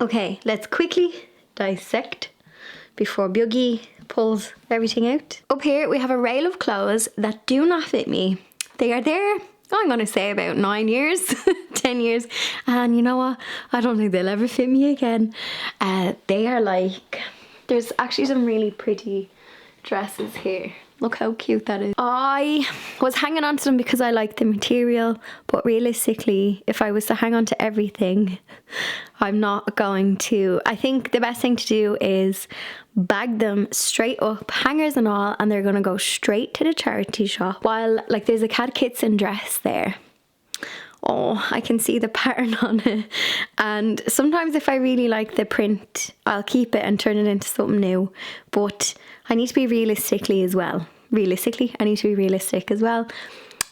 Okay, let's quickly dissect before Buggy pulls everything out. Up here we have a rail of clothes that do not fit me. They are there, I'm gonna say about 9 years, 10 years, and you know what? I don't think they'll ever fit me again. They are like, there's actually some really pretty dresses here. Look how cute that is. I was hanging on to them because I like the material, but realistically, if I was to hang on to everything, I'm not going to. I think the best thing to do is bag them straight up, hangers and all, and they're gonna go straight to the charity shop. While like there's a Cat Kitson dress there. Oh, I can see the pattern on it. And sometimes if I really like the print, I'll keep it and turn it into something new. But I need to be realistically as well. Realistically, I need to be realistic as well.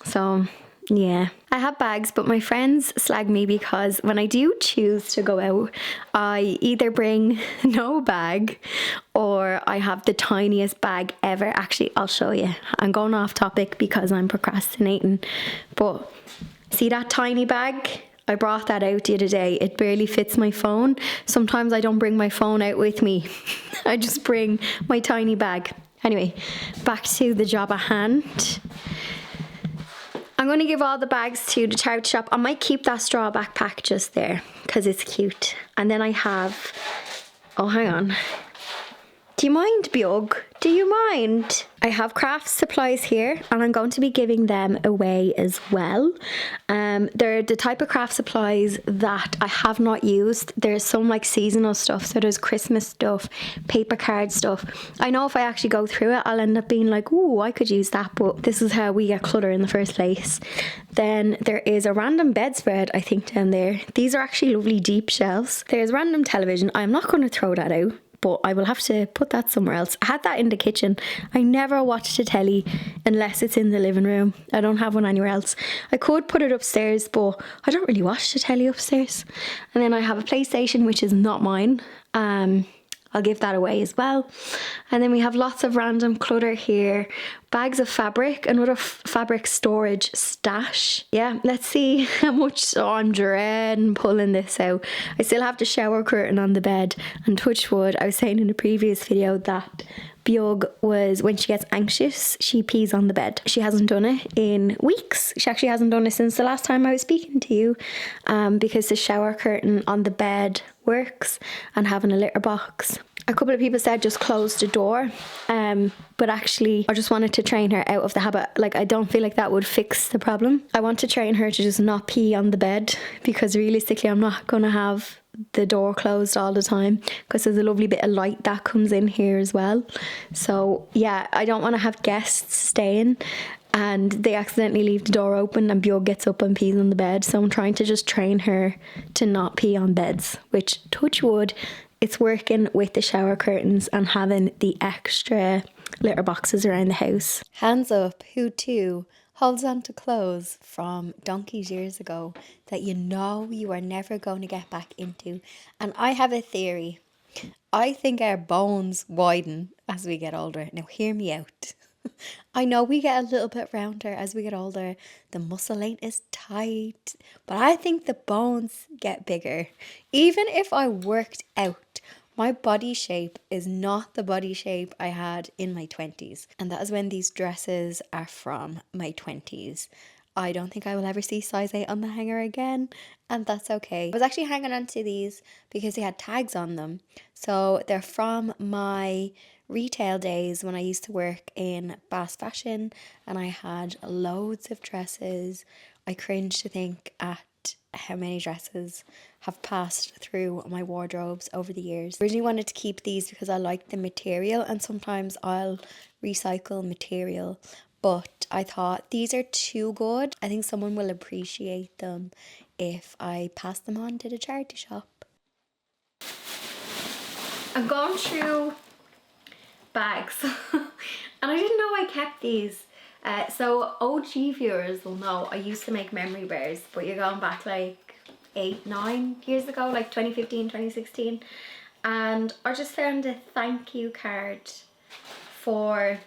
So yeah, I have bags, but my friends slag me because when I do choose to go out, I either bring no bag or I have the tiniest bag ever. Actually, I'll show you. I'm going off topic because I'm procrastinating, but see that tiny bag? I brought that out the other day. It barely fits my phone. Sometimes I don't bring my phone out with me. I just bring my tiny bag. Anyway, back to the job at hand. I'm going to give all the bags to the charity shop. I might keep that straw backpack just there because it's cute. And then I have, oh hang on. Do you mind, Bjorg? Do you mind? I have craft supplies here and I'm going to be giving them away as well. They're the type of craft supplies that I have not used. There's some like seasonal stuff. So there's Christmas stuff, paper card stuff. I know if I actually go through it, I'll end up being like, ooh, I could use that. But this is how we get clutter in the first place. Then there is a random bedspread, I think, down there. These are actually lovely deep shelves. There's random television. I'm not going to throw that out, but I will have to put that somewhere else. I had that in the kitchen. I never watch the telly unless it's in the living room. I don't have one anywhere else. I could put it upstairs, but I don't really watch the telly upstairs. And then I have a PlayStation, which is not mine. I'll give that away as well. And then we have lots of random clutter here. Bags of fabric, another fabric storage stash. Yeah, let's see how much. Oh, I'm dreading pulling this out. I still have the shower curtain on the bed, and touch wood, I was saying in a previous video that Bjorg was, when she gets anxious, she pees on the bed. She hasn't done it in weeks. She actually hasn't done it since the last time I was speaking to you, because the shower curtain on the bed works, and having a litter box. A couple of people said just close the door, but actually I just wanted to train her out of the habit. Like, I don't feel like that would fix the problem. I want to train her to just not pee on the bed, because realistically I'm not going to have the door closed all the time, because there's a lovely bit of light that comes in here as well. So yeah, I don't want to have guests staying and they accidentally leave the door open and Bjorg gets up and pees on the bed. So I'm trying to just train her to not pee on beds, which, touch wood, it's working with the shower curtains and having the extra litter boxes around the house. Hands up, who too holds on to clothes from donkey's years ago that you know you are never going to get back into. And I have a theory. I think our bones widen as we get older. Now hear me out. I know we get a little bit rounder as we get older. The muscle ain't as tight, but I think the bones get bigger. Even if I worked out, my body shape is not the body shape I had in my 20s. And that is when these dresses are from my 20s. I don't think I will ever see size 8 on the hanger again, and that's okay. I was actually hanging on to these because they had tags on them. So they're from my retail days when I used to work in fast fashion and I had loads of dresses. I cringe to think at how many dresses have passed through my wardrobes over the years. I originally wanted to keep these because I like the material, and sometimes I'll recycle material, but I thought these are too good. I think someone will appreciate them if I pass them on to the charity shop. I've gone through bags and I didn't know I kept these. So OG viewers will know I used to make memory bears, but you're going back like 8-9 years ago, like 2015, 2016. And I just found a thank you card for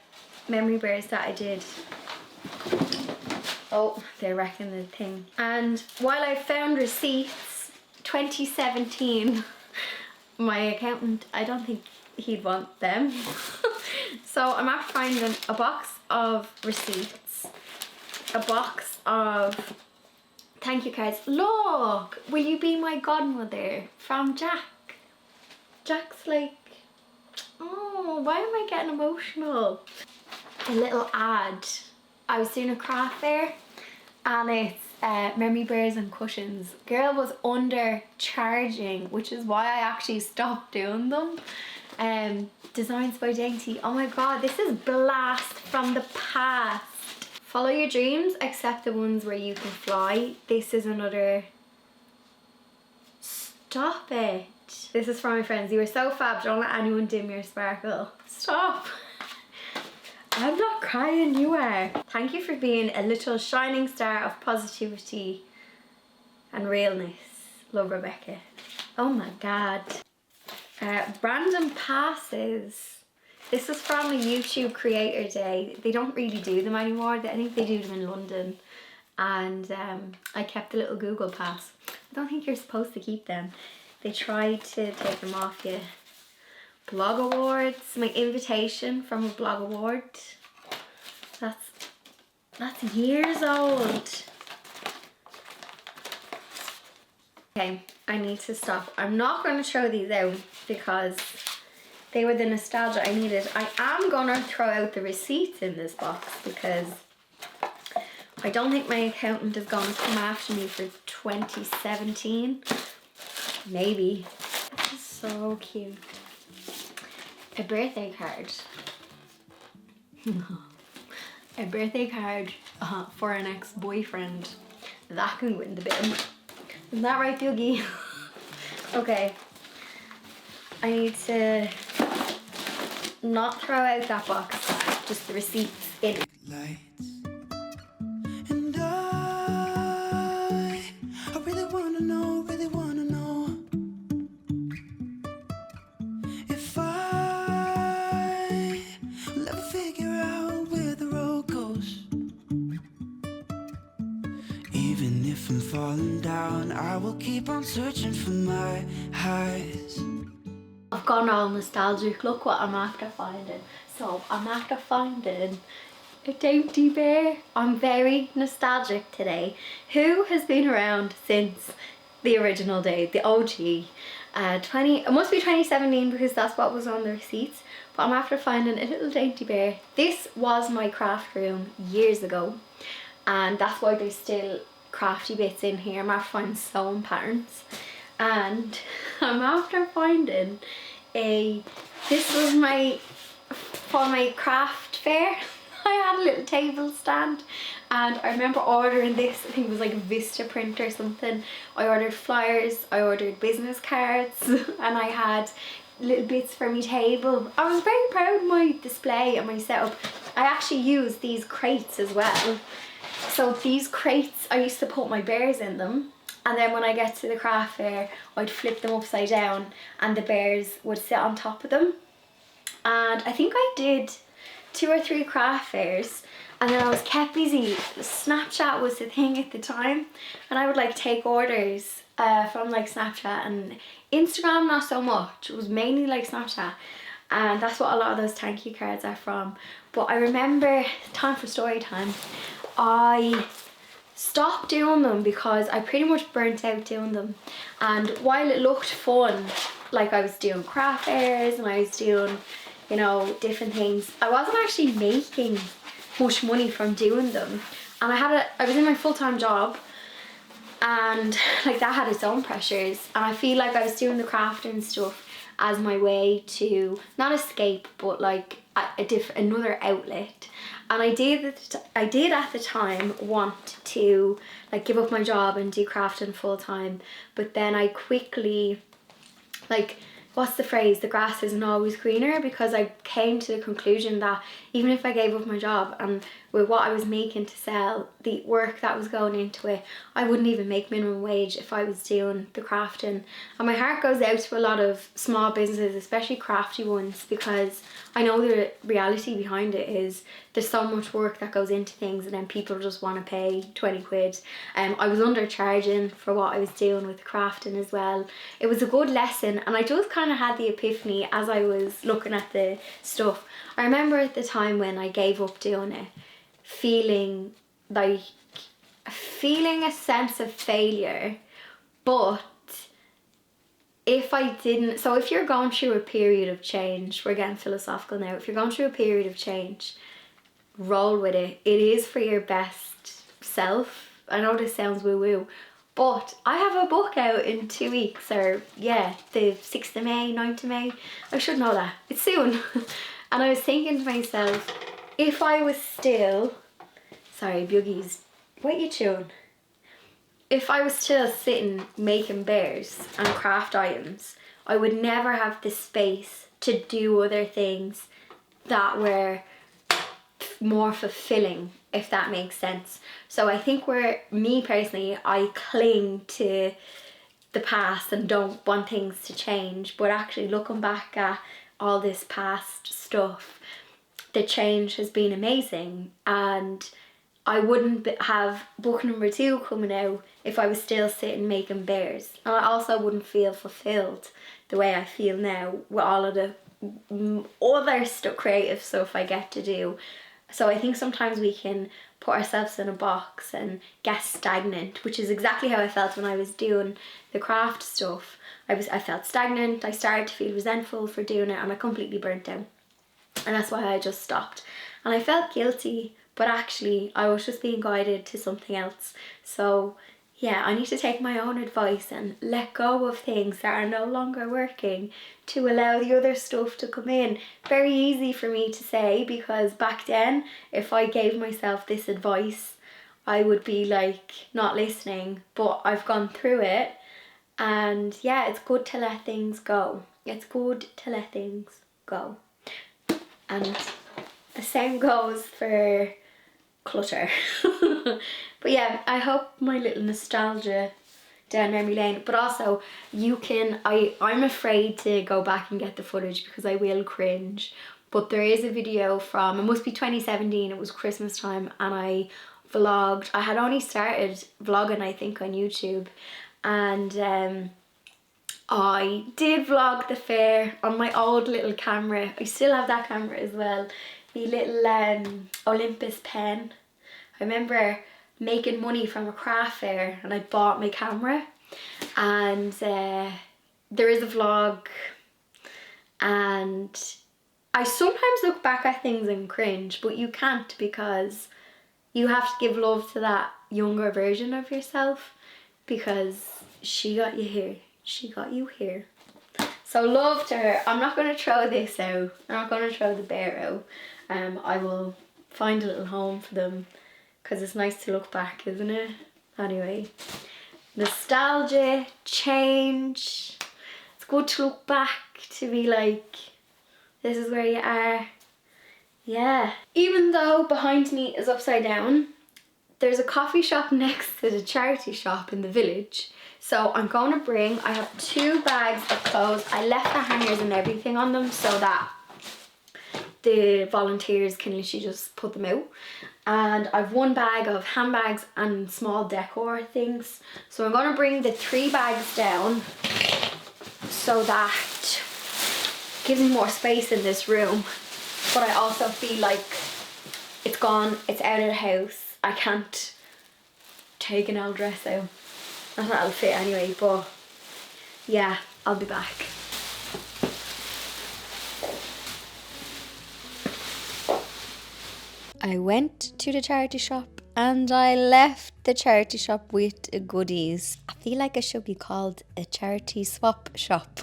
memory bears that I did. Oh, they're wrecking the thing. And while I found receipts, 2017, my accountant, I don't think he'd want them. So I'm after finding a box of receipts, a box of thank you cards. Look, will you be my godmother, from Jack. Jack's like, oh, why am I getting emotional? A little ad. I was doing a craft fair and it's memory bears and cushions. Girl was undercharging, which is why I actually stopped doing them. Designs by Dainty. Oh my god, this is blast from the past. Follow your dreams, accept the ones where you can fly. This is another... Stop it. This is from my friends. You are so fab, don't let anyone dim your sparkle. Stop. I'm not crying, you are. Thank you for being a little shining star of positivity and realness. Love, Rebecca. Oh my god. Random passes. This is from a YouTube Creator Day. They don't really do them anymore. I think they do them in London. And I kept the little Google Pass. I don't think you're supposed to keep them. They tried to take them off you. Blog awards. My invitation from a blog award. That's years old. Okay, I need to stop. I'm not going to throw these out because they were the nostalgia I needed. I am going to throw out the receipts in this box because I don't think my accountant is going to come after me for 2017. Maybe. This is so cute. A birthday card. A birthday card for an ex-boyfriend. That can go in the bin. Isn't that right, Boogie? Okay. I need to not throw out that box. Just the receipts in it. And I really wanna know if I will ever figure out where the road goes. Even if I'm falling down, I will keep on searching for my highs. I've gone all nostalgic. Look what I'm after finding. So I'm after finding a Dainty bear. I'm very nostalgic today. Who has been around since the original day, the OG? It must be 2017 because that's what was on the receipts. But I'm after finding a little Dainty bear. This was my craft room years ago, and that's why there's still crafty bits in here. I'm after finding sewing patterns, and I'm after finding this was for my craft fair. I had a little table stand and I remember ordering this. I think it was like a Vista print or something. I ordered flyers, I ordered business cards, and I had little bits for my table. I was very proud of my display and my setup. I actually used these crates as well. So these crates, I used to put my bears in them, and then when I get to the craft fair, I'd flip them upside down and the bears would sit on top of them. And I think I did 2 or 3 craft fairs, and then I was kept busy. Snapchat was the thing at the time, and I would like take orders from like Snapchat and Instagram, not so much. It was mainly like Snapchat, and that's what a lot of those thank you cards are from. But I remember, time for story time, I stopped doing them because I pretty much burnt out doing them. And while it looked fun, like I was doing craft fairs and I was doing, you know, different things, I wasn't actually making much money from doing them. And I was in my full-time job, and like that had its own pressures, and I feel like I was doing the crafting stuff as my way to not escape, but like another outlet. And I did at the time want to like give up my job and do crafting full time, but then I quickly like what's the phrase, the grass isn't always greener, because I came to the conclusion that even if I gave up my job and with what I was making to sell, the work that was going into it, I wouldn't even make minimum wage if I was doing the crafting. And my heart goes out to a lot of small businesses, especially crafty ones, because I know the reality behind it is there's so much work that goes into things, and then people just want to pay 20 quid. I was undercharging for what I was doing with crafting as well. It was a good lesson, and I just kind of had the epiphany as I was looking at the stuff. I remember at the time when I gave up doing it, feeling a sense of failure, but if I didn't, so if you're going through a period of change, we're getting philosophical now, if you're going through a period of change, roll with it. It is for your best self. I know this sounds woo-woo, but I have a book out in 2 weeks, or yeah, the 6th of May, 9th of May. I should know that. It's soon. And I was thinking to myself, if I was still, sorry, Buggies, what you chewing? If I was still sitting making bears and craft items, I would never have the space to do other things that were more fulfilling, if that makes sense. So I think me personally, I cling to the past and don't want things to change, but actually looking back at all this past stuff, the change has been amazing, and I wouldn't have book number 2 coming out if I was still sitting making bears. And I also wouldn't feel fulfilled the way I feel now with all of the other creative stuff I get to do. So I think sometimes we can put ourselves in a box and get stagnant, which is exactly how I felt when I was doing the craft stuff. I felt stagnant, I started to feel resentful for doing it, and I completely burnt out. And that's why I just stopped. And I felt guilty, but actually I was just being guided to something else. So yeah, I need to take my own advice and let go of things that are no longer working to allow the other stuff to come in. Very easy for me to say, because back then, if I gave myself this advice, I would be like not listening, but I've gone through it, and yeah, it's good to let things go. It's good to let things go. And the same goes for clutter. But yeah, I hope my little nostalgia down memory lane, but also you can, I'm afraid to go back and get the footage because I will cringe, but there is a video from, it must be 2017, it was Christmas time, and I vlogged. I had only started vlogging I think on YouTube, and I did vlog the fair on my old little camera. I still have that camera as well, the little Olympus pen. I remember making money from a craft fair and I bought my camera, and there is a vlog, and I sometimes look back at things and cringe, but you can't, because you have to give love to that younger version of yourself, because she got you here, she got you here. So love to her. I'm not going to throw this out, I'm not going to throw the bear out. I will find a little home for them, because it's nice to look back, isn't it? Anyway, nostalgia, change. It's good to look back, to be like, this is where you are. Yeah. Even though behind me is upside down, there's a coffee shop next to the charity shop in the village. So I'm going to bring, I have 2 bags of clothes. I left the hangers and everything on them so that the volunteers can literally just put them out. And I've 1 bag of handbags and small decor things. So I'm going to bring the 3 bags down so that gives me more space in this room. But I also feel like it's gone, it's out of the house. I can't take an old dress out. Not that it'll fit anyway, but yeah, I'll be back. I went to the charity shop And I left the charity shop with goodies. I feel like it should be called a charity swap shop.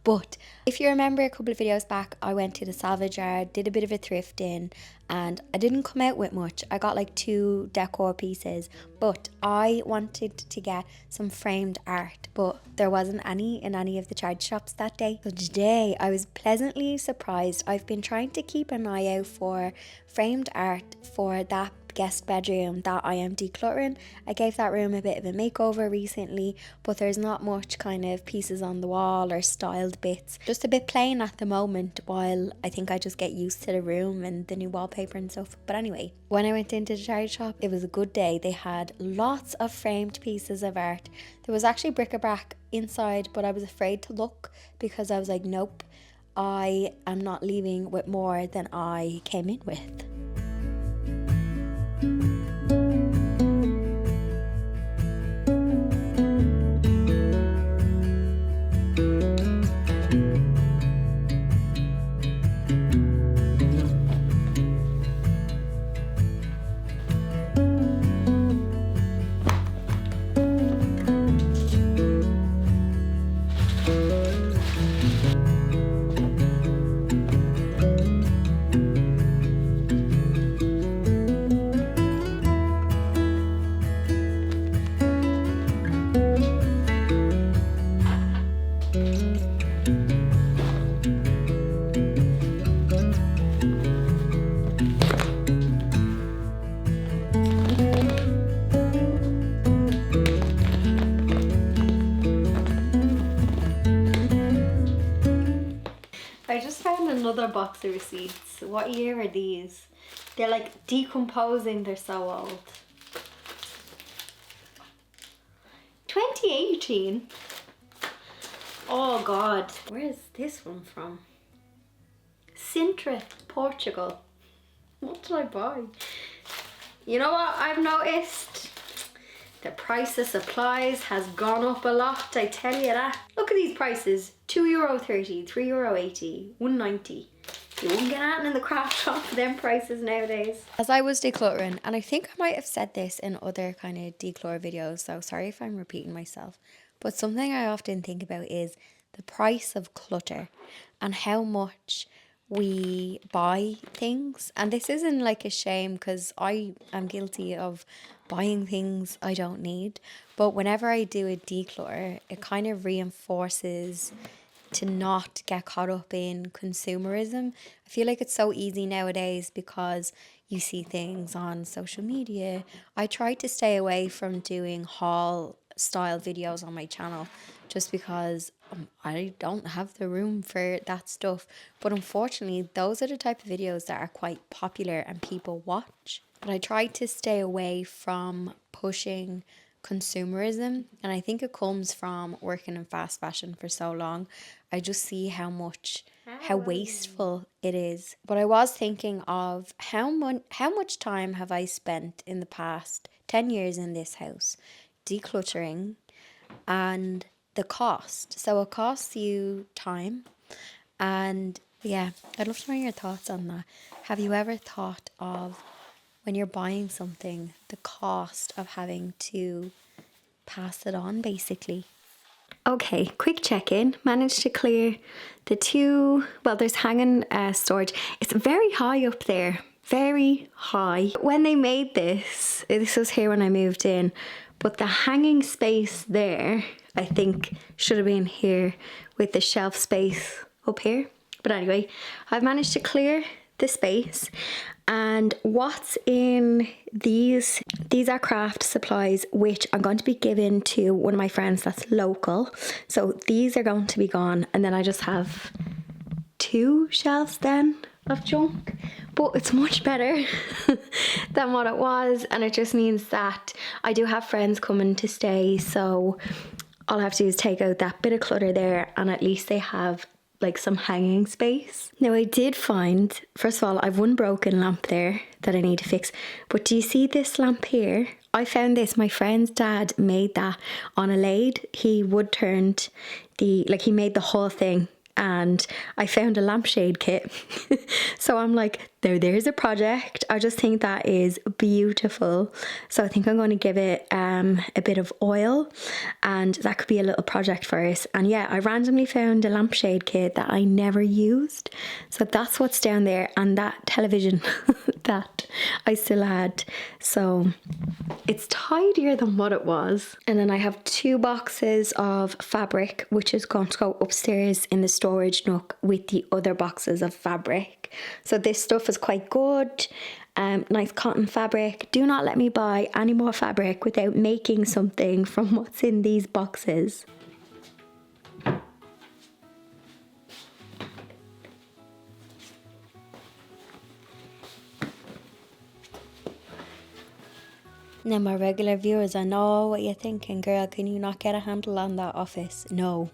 But if you remember a couple of videos back, I went to the salvage yard, did a bit of a thrifting, and I didn't come out with much. I got like 2 decor pieces, but I wanted to get some framed art, but there wasn't any in any of the charity shops that day. So today I was pleasantly surprised. I've been trying to keep an eye out for framed art for that guest bedroom that I am decluttering. I gave that room a bit of a makeover recently, but there's not much kind of pieces on the wall or styled bits. Just a bit plain at the moment while I think I just get used to the room and the new wallpaper and stuff. But anyway, when I went into the charity shop, it was a good day. They had lots of framed pieces of art. There was actually bric-a-brac inside, but I was afraid to look because I was like, nope, I am not leaving with more than I came in with. I just found another box of receipts. What year are these? They're like decomposing, they're so old. 2018? Oh god. Where is this one from? Sintra, Portugal. What did I buy? You know what I've noticed? The price of supplies has gone up a lot, I tell you that. Look at these prices. €2.30, €3.80, €1.90. You wouldn't get anything in the craft shop for them prices nowadays. As I was decluttering, and I think I might have said this in other kind of declutter videos, so sorry if I'm repeating myself, but something I often think about is the price of clutter and how much we buy things. And this isn't like a shame because I am guilty of buying things I don't need, but whenever I do a declutter, it kind of reinforces to not get caught up in consumerism. I feel like it's so easy nowadays because you see things on social media. I try to stay away from doing haul style videos on my channel just because I don't have the room for that stuff. But unfortunately, those are the type of videos that are quite popular and people watch. But I try to stay away from pushing consumerism, and I think it comes from working in fast fashion for so long. I just see how wasteful it is. But I was thinking of how much time have I spent in the past 10 years in this house decluttering, and the cost. So it costs you time, and yeah, I'd love to know your thoughts on that. Have you ever thought of, when you're buying something, the cost of having to pass it on, basically? Okay, quick check-in. Managed to clear the 2, well, there's hanging storage. It's very high up there, very high. When they made this was here when I moved in, but the hanging space there, I think, should have been here with the shelf space up here. But anyway, I've managed to clear the space. And what's in these are craft supplies, which I'm going to be giving to one of my friends that's local. So these are going to be gone, and then I just have 2 shelves then of junk. But it's much better than what it was, and it just means that I do have friends coming to stay, so all I have to do is take out that bit of clutter there, and at least they have like some hanging space. Now I did find, first of all, I've one broken lamp there that I need to fix, but do you see this lamp here? I found this, my friend's dad made that on a lathe. He wood turned he made the whole thing, and I found a lampshade kit. So I'm like, there's a project. I just think that is beautiful. So I think I'm going to give it a bit of oil, and that could be a little project for us. And yeah, I randomly found a lampshade kit that I never used. So that's what's down there, and that television that I still had. So it's tidier than what it was. And then I have 2 boxes of fabric, which is going to go upstairs in the storage nook with the other boxes of fabric. So this stuff is quite good. Nice cotton fabric. Do not let me buy any more fabric without making something from what's in these boxes. Now, my regular viewers, I know what you're thinking, girl, can you not get a handle on that office? No,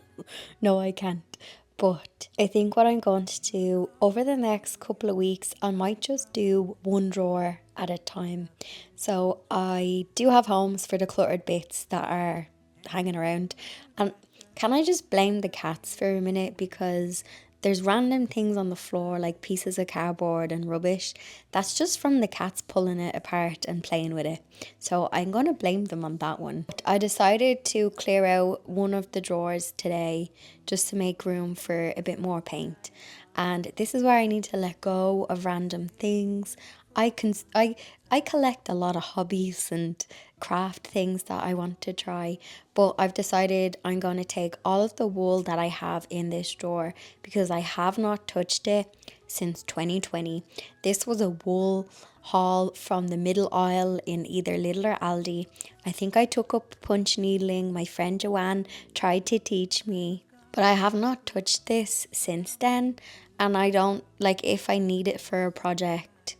I can't. But I think what I'm going to do over the next couple of weeks, I might just do one drawer at a time. So I do have homes for the cluttered bits that are hanging around. And can I just blame the cats for a minute? Because there's random things on the floor like pieces of cardboard and rubbish. That's just from the cats pulling it apart and playing with it. So I'm going to blame them on that one. I decided to clear out one of the drawers today just to make room for a bit more paint. And this is where I need to let go of random things. I collect a lot of hobbies and craft things that I want to try, but I've decided I'm going to take all of the wool that I have in this drawer because I have not touched it since 2020. This was a wool haul from the middle aisle in either Lidl or Aldi. I think I took up punch needling. My friend Joanne tried to teach me, but I have not touched this since then, and I don't, like, if I need it for a project,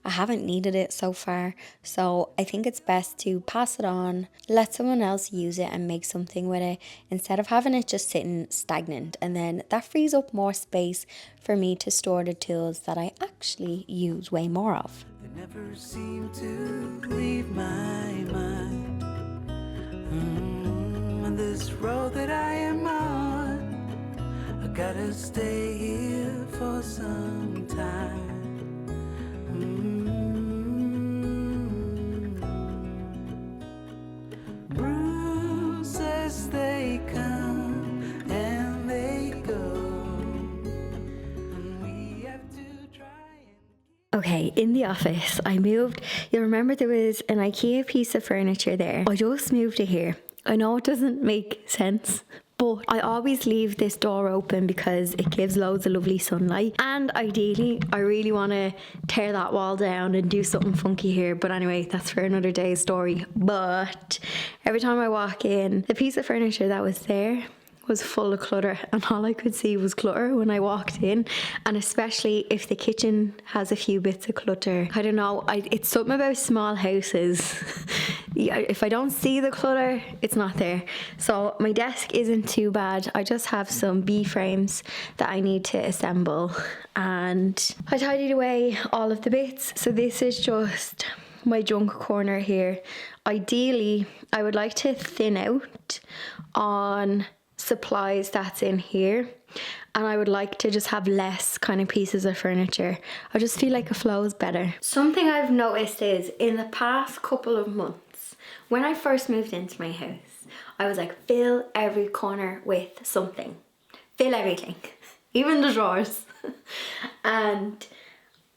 I haven't needed it so far. So I think it's best to pass it on, let someone else use it and make something with it instead of having it just sitting stagnant. And then that frees up more space for me to store the tools that I actually use way more of. They never seem to leave my mind. On this road that I am on, I gotta stay here for some time. Bruises, they come and they go, and we have to try and... Okay, in the office, I moved. You'll remember there was an IKEA piece of furniture there. I just moved it here. I know it doesn't make sense, but I always leave this door open because it gives loads of lovely sunlight. And ideally, I really want to tear that wall down and do something funky here. But anyway, that's for another day's story. But every time I walk in, the piece of furniture that was there was full of clutter, and all I could see was clutter when I walked in. And especially if the kitchen has a few bits of clutter, I don't know, it's something about small houses. If I don't see the clutter, it's not there. So my desk isn't too bad. I just have some B frames that I need to assemble, and I tidied away all of the bits. So this is just my junk corner here. Ideally, I would like to thin out on supplies that's in here, and I would like to just have less kind of pieces of furniture. I just feel like it flows better. Something I've noticed is in the past couple of months, when I first moved into my house, I was like, fill every corner with something. Fill everything, even the drawers. And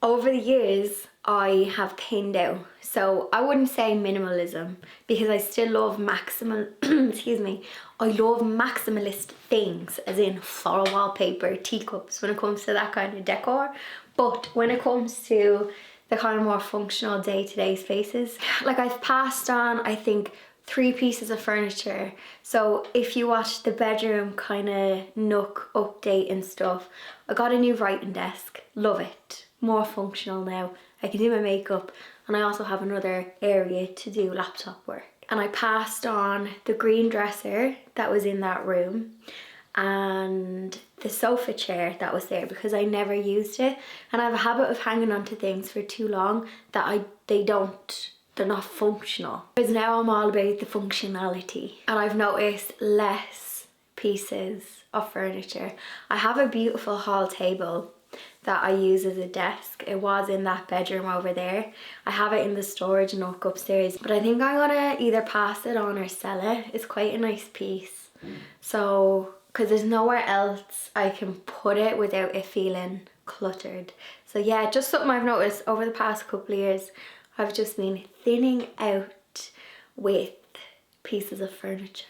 over the years, I have thinned out. So I wouldn't say minimalism because I still love excuse me, I love maximalist things, as in floral wallpaper, teacups, when it comes to that kind of decor. But when it comes to the kind of more functional day-to-day spaces, like I've passed on, I think, 3 pieces of furniture. So if you watch the bedroom kind of nook update and stuff, I got a new writing desk. Love it. More functional now. I can do my makeup, and I also have another area to do laptop work. And I passed on the green dresser that was in that room and the sofa chair that was there because I never used it. And I have a habit of hanging on to things for too long that they're not functional. Because now I'm all about the functionality, and I've noticed less pieces of furniture. I have a beautiful hall table that I use as a desk. It was in that bedroom over there. I have it in the storage nook upstairs, but I think I'm gonna either pass it on or sell it. It's quite a nice piece. So, because there's nowhere else I can put it without it feeling cluttered. So yeah, just something I've noticed over the past couple of years. I've just been thinning out with pieces of furniture.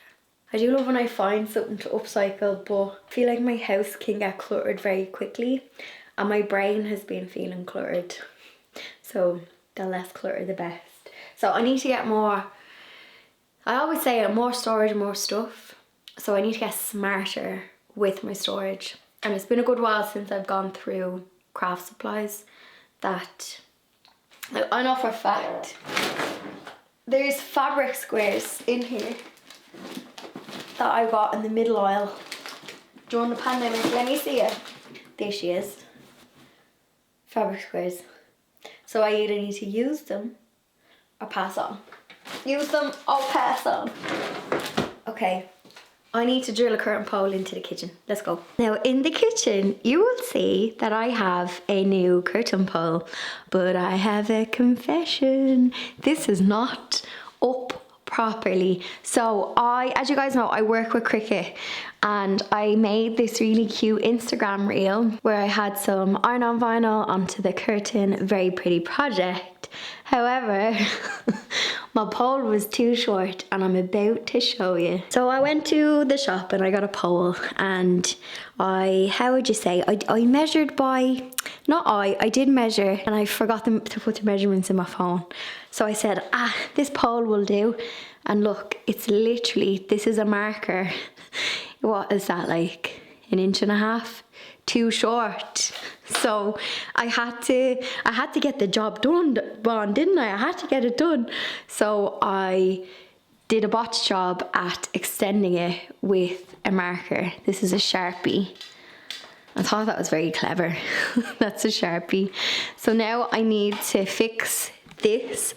I do love when I find something to upcycle, but I feel like my house can get cluttered very quickly and my brain has been feeling cluttered. So the less clutter the best. So I need to get more, I always say more storage, more stuff. So I need to get smarter with my storage. And it's been a good while since I've gone through craft supplies that, like, I know for a fact there's fabric squares in here that I got in the middle aisle during the pandemic. Let me see it. There she is. Fabric squares. So I either need to use them or pass on. Use them or pass on. Okay, I need to drill a curtain pole into the kitchen. Let's go. Now in the kitchen, you will see that I have a new curtain pole, but I have a confession. This is not up properly. So as you guys know, I work with Cricut and I made this really cute Instagram reel where I had some iron-on vinyl onto the curtain, very pretty project. However, my pole was too short and I'm about to show you. So I went to the shop and I got a pole and how would you say, I measured by, I did measure and I forgot to put the measurements in my phone. So I said, this pole will do. And look, it's literally, this is a marker. What is that, like 1.5 inches? Too short. So I had to get the job done, didn't I? I had to get it done. So I did a botch job at extending it with a marker. This is a Sharpie. I thought that was very clever. That's a Sharpie. So now I need to fix this,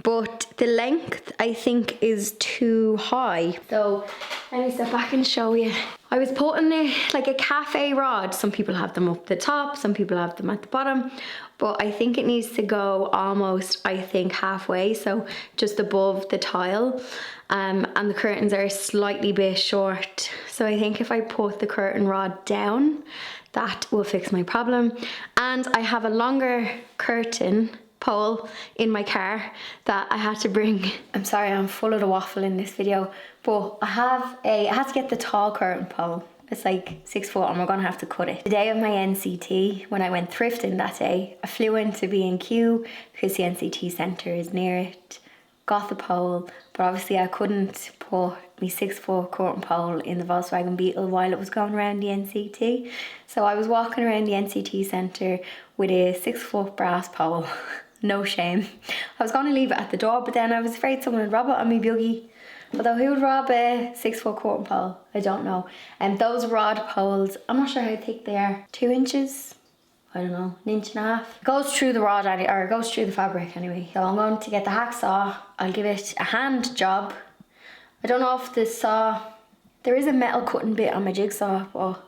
but the length I think is too high. So let me step back and show you. I was putting it like a cafe rod. Some people have them up the top, some people have them at the bottom, but I think it needs to go almost, I think, halfway, so just above the tile. And the curtains are a slightly bit short. So I think if I put the curtain rod down, that will fix my problem. And I have a longer curtain pole in my car that I had to bring. I'm sorry, I'm full of the waffle in this video, but I had to get the tall curtain pole. It's like 6 foot and we're gonna have to cut it. The day of my NCT, when I went thrifting that day, I flew into B&Q because the NCT centre is near it, got the pole, but obviously I couldn't put my 6 foot curtain pole in the Volkswagen Beetle while it was going around the NCT. So I was walking around the NCT centre with a 6 foot brass pole. No shame. I was going to leave it at the door, but then I was afraid someone would rob it on me buggy. Although who would rob a 6 foot curtain pole? I don't know. And those rod poles, I'm not sure how thick they are. 2 inches? I don't know, 1.5 inches. It goes through the rod, or it goes through the fabric anyway. So I'm going to get the hacksaw. I'll give it a hand job. I don't know if the saw, there is a metal cutting bit on my jigsaw, but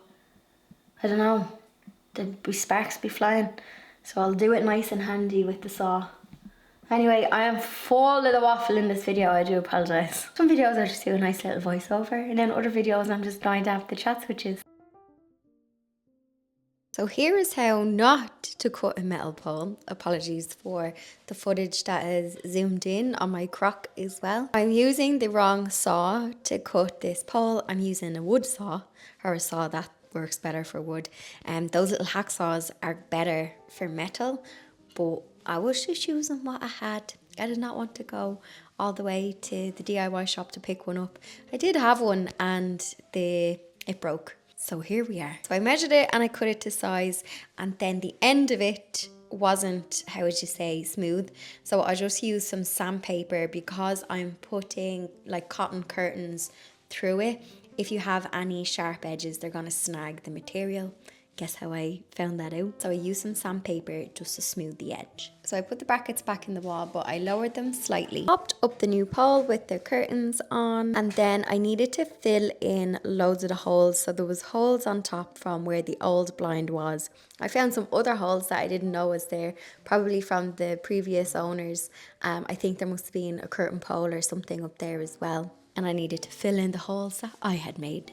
I don't know. There'd be sparks be flying. So I'll do it nice and handy with the saw. Anyway, I am full of the waffle in this video, I do apologise. Some videos I just do a nice little voiceover, and then other videos I'm just dying to have the chat switches. So here is how not to cut a metal pole. Apologies for the footage that is zoomed in on my crock as well. I'm using the wrong saw to cut this pole. I'm using a wood saw, or a saw that works better for wood. Those little hacksaws are better for metal, but I was just using what I had. I did not want to go all the way to the DIY shop to pick one up. I did have one and it broke. So here we are. So I measured it and I cut it to size, and then the end of it wasn't, how would you say, smooth. So I just used some sandpaper because I'm putting like cotton curtains through it. If you have any sharp edges, they're gonna snag the material. Guess how I found that out? So I used some sandpaper just to smooth the edge. So I put the brackets back in the wall, but I lowered them slightly. Popped up the new pole with the curtains on, and then I needed to fill in loads of the holes. So there was holes on top from where the old blind was. I found some other holes that I didn't know was there, probably from the previous owners. I think there must have been a curtain pole or something up there as well. And I needed to fill in the holes that I had made.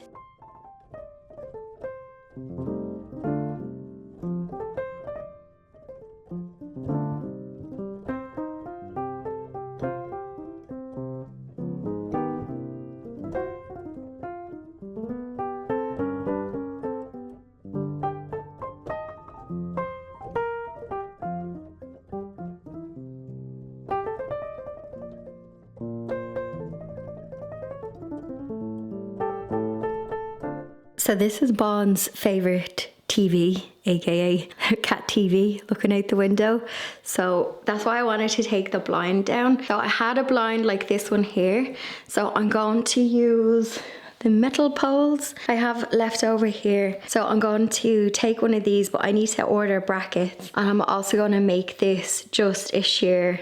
So this is Bond's favourite TV, aka cat TV, looking out the window. So that's why I wanted to take the blind down. So I had a blind like this one here. So I'm going to use the metal poles I have left over here. So I'm going to take one of these, but I need to order brackets. And I'm also going to make this just a sheer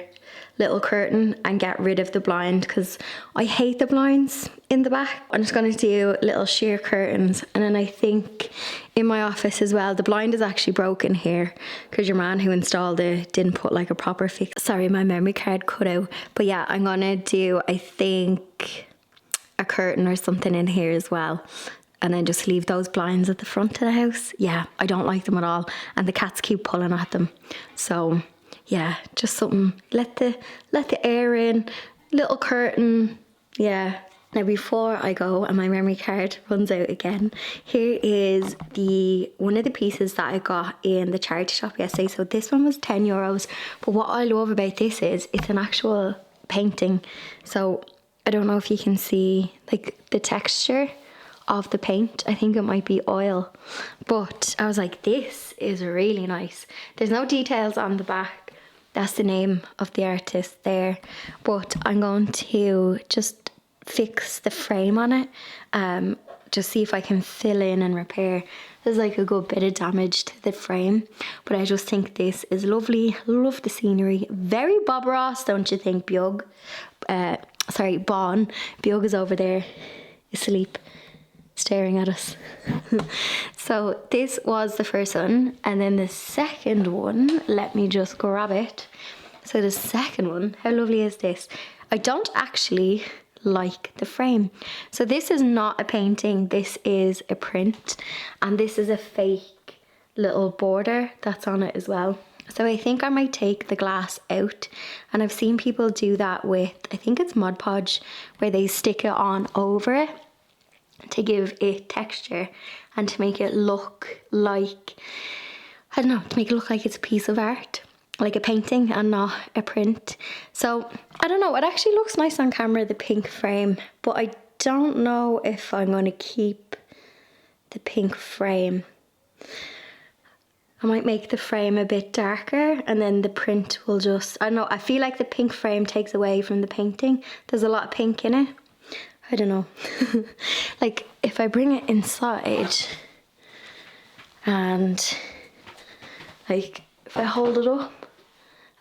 little curtain and get rid of the blind because I hate the blinds in the back. I'm just going to do little sheer curtains, and then I think in my office as well, the blind is actually broken here because your man who installed it didn't put like a proper fix. Sorry, my memory card cut out. But yeah, I'm going to do, I think, a curtain or something in here as well. And then just leave those blinds at the front of the house. Yeah, I don't like them at all. And the cats keep pulling at them. So yeah, just something, let the air in, little curtain, yeah. Now before I go and my memory card runs out again, here is one of the pieces that I got in the charity shop yesterday. So this one was €10, but what I love about this is it's an actual painting. So I don't know if you can see like the texture of the paint. I think it might be oil, but I was like, this is really nice. There's no details on the back. That's the name of the artist there, but I'm going to just fix the frame on it, just see if I can fill in and repair. There's like a good bit of damage to the frame, but I just think this is lovely. Love the scenery. Very Bob Ross, don't you think, Bjug? Sorry, Bon. Bjug is over there asleep, staring at us. So this was the first one, and then the second one, let me just grab it. So the second one, how lovely is this? I don't actually like the frame. So this is not a painting, this is a print, and this is a fake little border that's on it as well. So I think I might take the glass out, and I've seen people do that with, I think it's Mod Podge, where they stick it on over it to give it texture and to make it look like, I don't know, to make it look like it's a piece of art, like a painting and not a print. So I don't know, it actually looks nice on camera, the pink frame, but I don't know if I'm going to keep the pink frame. I might make the frame a bit darker and then the print will just, I don't know, I feel like the pink frame takes away from the painting. There's a lot of pink in it. I don't know. Like if I bring it inside and like if I hold it up,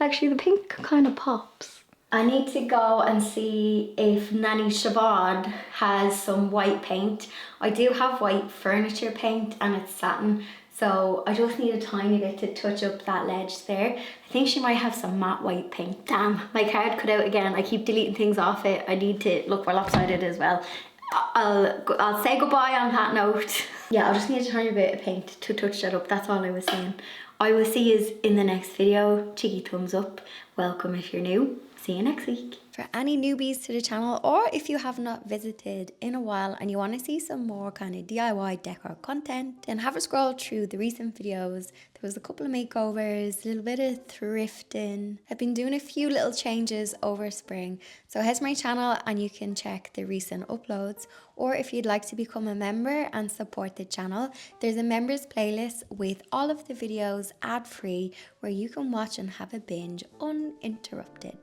actually the pink kind of pops. I need to go and see if Nanny Siobhan has some white paint. I do have white furniture paint and it's satin, so I just need a tiny bit to touch up that ledge there. I think she might have some matte white paint. Damn, my card cut out again. I keep deleting things off it. I need to look well lopsided as well. I'll say goodbye on that note. Yeah, I'll just need a tiny bit of paint to touch that up. That's all I was saying. I will see you in the next video. Cheeky thumbs up. Welcome if you're new. See you next week. For any newbies to the channel, or if you have not visited in a while and you want to see some more kind of DIY decor content, then have a scroll through the recent videos. There was a couple of makeovers, a little bit of thrifting. I've been doing a few little changes over spring, so head to my channel and you can check the recent uploads. Or if you'd like to become a member and support the channel, there's a members playlist with all of the videos ad-free where you can watch and have a binge uninterrupted.